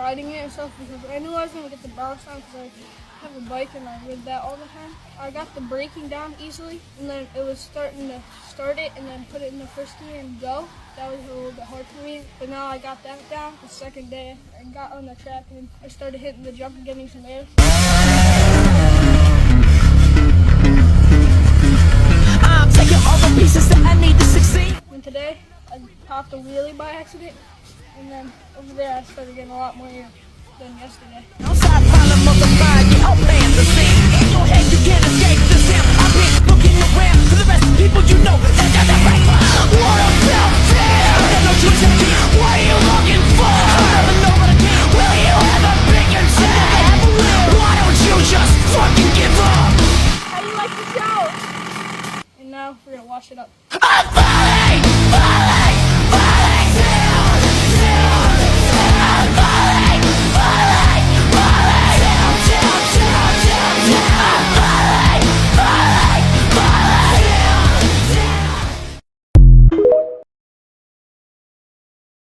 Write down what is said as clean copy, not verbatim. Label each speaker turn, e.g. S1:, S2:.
S1: riding it and stuff because I knew I was gonna get the balance down because I have a bike and I ride that all the time. I got the braking down easily, and then it was starting to start it and then put it in the first gear and go. That was a little bit hard for me, but now I got that down. The second day, I got on the track and I started hitting the jump and getting some air.
S2: I'm taking all the pieces that I need to succeed.
S1: And today, I popped a wheelie by accident, and then over there I started getting a lot more air than yesterday.
S2: Outside problem of the mind, you all playing the same. In your head, you can't escape the same. I've been looking around for the rest of people you know. They got that right. What a self-care. There's no choice in me. What are you looking for? I'll never know what I can. Will you ever pick yourself? Why don't you just fucking give up?
S1: How do you like the show? And now we're gonna wash it up.
S2: I